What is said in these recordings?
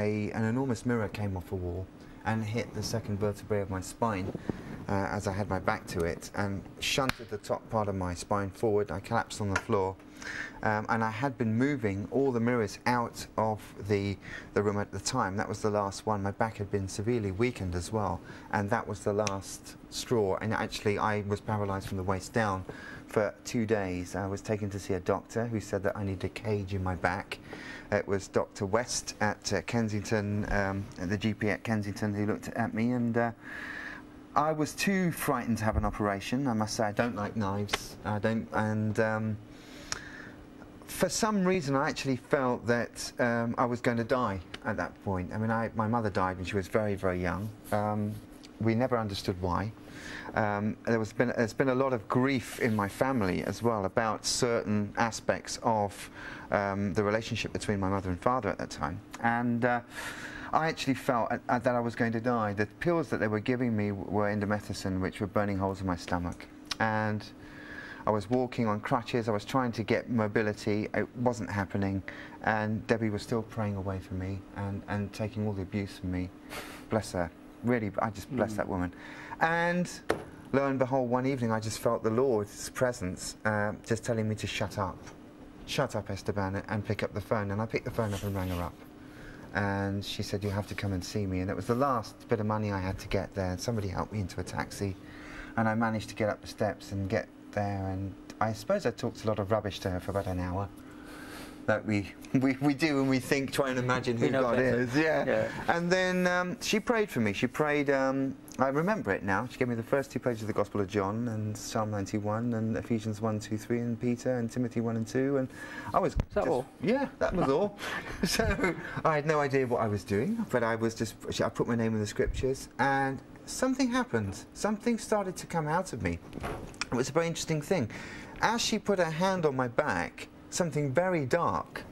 an enormous mirror came off a wall and hit the second vertebrae of my spine as I had my back to it, and shunted the top part of my spine forward. I collapsed on the floor, and I had been moving all the mirrors out of the room at the time. That was the last one. My back had been severely weakened as well, and that was the last straw. And actually I was paralyzed from the waist down for 2 days. I was taken to see a doctor who said that I needed a cage in my back. It was Dr. West at Kensington, the GP at Kensington, who looked at me, and I was too frightened to have an operation. I must say, I don't like knives. I don't, and for some reason I actually felt that I was going to die at that point. I mean, my mother died when she was very, very young. We never understood why. There's been a lot of grief in my family as well about certain aspects of the relationship between my mother and father at that time. And I actually felt that I was going to die. The pills that they were giving me were indomethacin, which were burning holes in my stomach. And I was walking on crutches. I was trying to get mobility. It wasn't happening. And Debbie was still praying away for me and taking all the abuse from me. Bless her. Really, I just bless that woman. And lo and behold, one evening I just felt the Lord's presence just telling me to shut up. Shut up, Esteban, and pick up the phone. And I picked the phone up and rang her up. And she said, you have to come and see me. And it was the last bit of money I had to get there. And somebody helped me into a taxi. And I managed to get up the steps and get there. And I suppose I talked a lot of rubbish to her for about an hour. That we do when we think, try and imagine who God is. Yeah. And then she prayed for me. She prayed, I remember it now. She gave me the first 2 pages of the Gospel of John, and Psalm 91, and Ephesians 1, 2, 3, and Peter, and Timothy 1 and 2. And I was... Is that all? Yeah, that was all. So I had no idea what I was doing, but I was just... I put my name in the scriptures, and something happened. Something started to come out of me. It was a very interesting thing. As she put her hand on my back, something very dark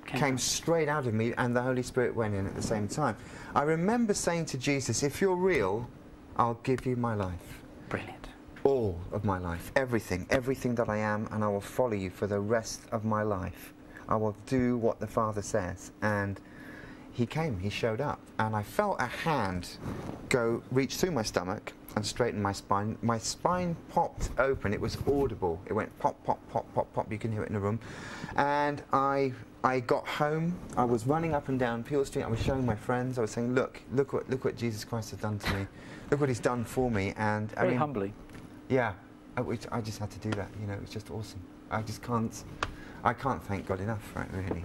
came straight out of me, and the Holy Spirit went in at the same time. I remember saying to Jesus, if you're real, I'll give you my life. Brilliant. All of my life, everything that I am, and I will follow you for the rest of my life. I will do what the Father says. And he came, he showed up, and I felt a hand reach through my stomach and straighten my spine. My spine popped open. It was audible. It went pop, pop, pop, pop, pop. You can hear it in the room. And I got home. I was running up and down Peel Street. I was showing my friends. I was saying, look what Jesus Christ has done to me. Look what he's done for me. And very humbly. Yeah, I just had to do that. You know, it was just awesome. I can't thank God enough for it, really.